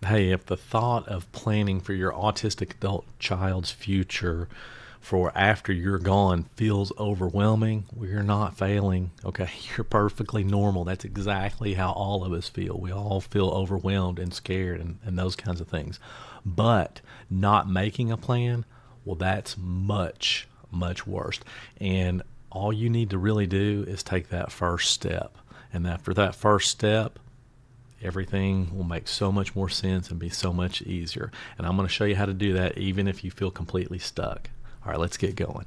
hey, if the thought of planning for your autistic adult child's future for after you're gone feels overwhelming, well, you're not failing. Okay, you're perfectly normal. That's exactly how all of us feel. We all feel overwhelmed and scared and those kinds of things. But not making a plan, well, that's much, much worse. And all you need to really do is take that first step. And after that first step, everything will make so much more sense and be so much easier. And I'm going to show you how to do that even if you feel completely stuck. All right, let's get going.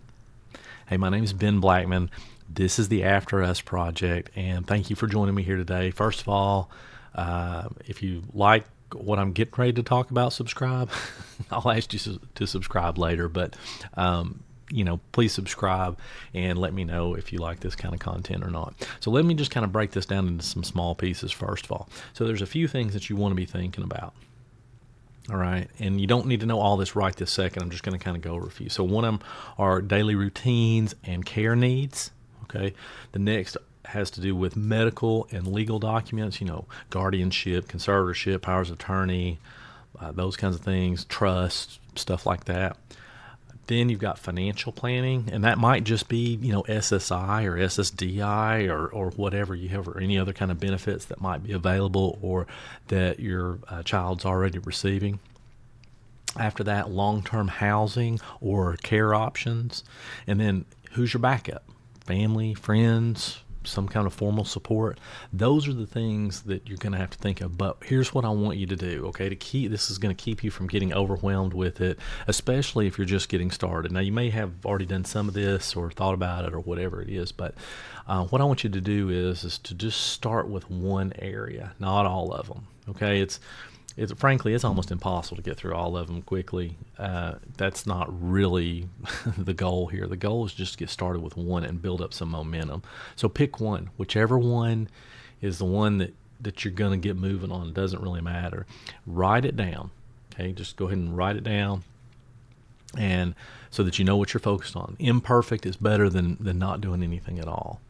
Hey, my name is Ben Blackman. This is the After Us Project, and thank you for joining me here today. First of all, if you like what I'm getting ready to talk about, subscribe. I'll ask you to subscribe later, but please subscribe and let me know if you like this kind of content or not. So let me just kind of break this down into some small pieces first of all. So there's a few things that you want to be thinking about. All right, and you don't need to know all this right this second. I'm just going to kind of go over a few. So one of them are daily routines and care needs. Okay, the next has to do with medical and legal documents, guardianship, conservatorship, powers of attorney, those kinds of things, trust, stuff like that. Then you've got financial planning, and that might just be, SSI or SSDI or whatever you have, or any other kind of benefits that might be available or that your child's already receiving. After that, long-term housing or care options. And then who's your backup? Family, friends, some kind of formal support. Those are the things that you're going to have to think of. But here's what I want you to do, okay? This is going to keep you from getting overwhelmed with it, especially if you're just getting started. Now, you may have already done some of this or thought about it or whatever it is, but what I want you to do is to just start with one area, not all of them, okay? Frankly, it's almost impossible to get through all of them quickly. That's not really the goal here. The goal is just to get started with one and build up some momentum. So pick one, whichever one is the one that you're going to get moving on. It doesn't really matter. Write it down. Okay, just go ahead and write it down, and so that you know what you're focused on. Imperfect is better than not doing anything at all.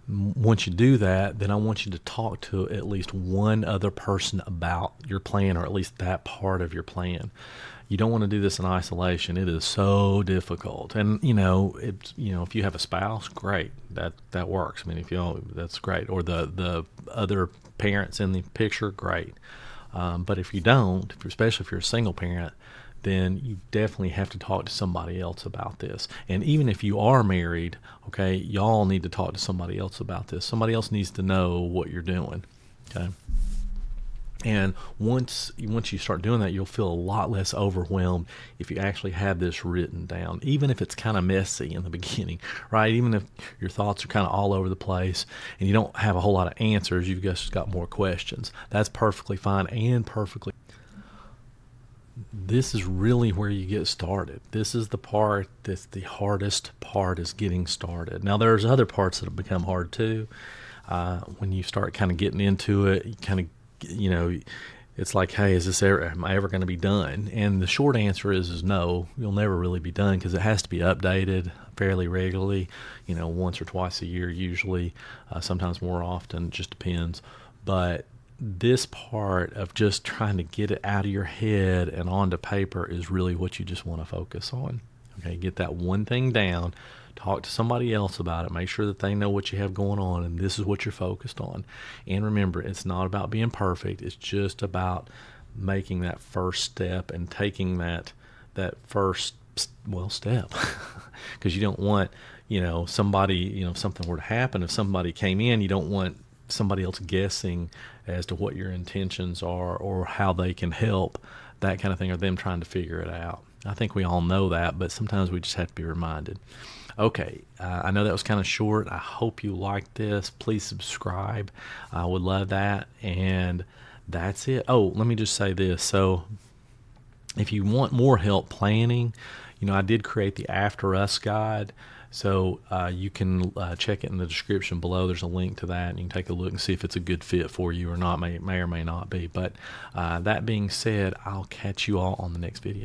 Once you do that, then I want you to talk to at least one other person about your plan, or at least that part of your plan. You don't want to do this in isolation. It is so difficult. And if you have a spouse, great. That works. I mean, that's great. Or the other parents in the picture, great. But if you don't, especially if you're a single parent, then you definitely have to talk to somebody else about this. And even if you are married, okay, y'all need to talk to somebody else about this. Somebody else needs to know what you're doing, okay? And once you start doing that, you'll feel a lot less overwhelmed if you actually have this written down, even if it's kind of messy in the beginning, right? Even if your thoughts are kind of all over the place and you don't have a whole lot of answers, you've just got more questions. That's perfectly fine and perfectly. This is really where you get started. This is the part that's the hardest part, is getting started. Now, there's other parts that have become hard too. When you start kind of getting into it, you kind of, it's like, hey, am I ever going to be done? And the short answer is no, you'll never really be done, because it has to be updated fairly regularly, once or twice a year usually, sometimes more often, it just depends. But this part of just trying to get it out of your head and onto paper is really what you just want to focus on. Okay, get that one thing down, talk to somebody else about it, make sure that they know what you have going on, and this is what you're focused on. And remember, it's not about being perfect. It's just about making that first step and taking that first step, because you don't want somebody, if something were to happen, if somebody came in, you don't want somebody else guessing as to what your intentions are or how they can help, that kind of thing, or them trying to figure it out. I think we all know that, but sometimes we just have to be reminded. Okay, I know that was kind of short. I hope you liked this. Please subscribe. I would love that. And that's it. Oh, let me just say this. So if you want more help planning, I did create the After Us guide. So you can check it in the description below. There's a link to that, and you can take a look and see if it's a good fit for you or not. May or may not be. But that being said, I'll catch you all on the next video.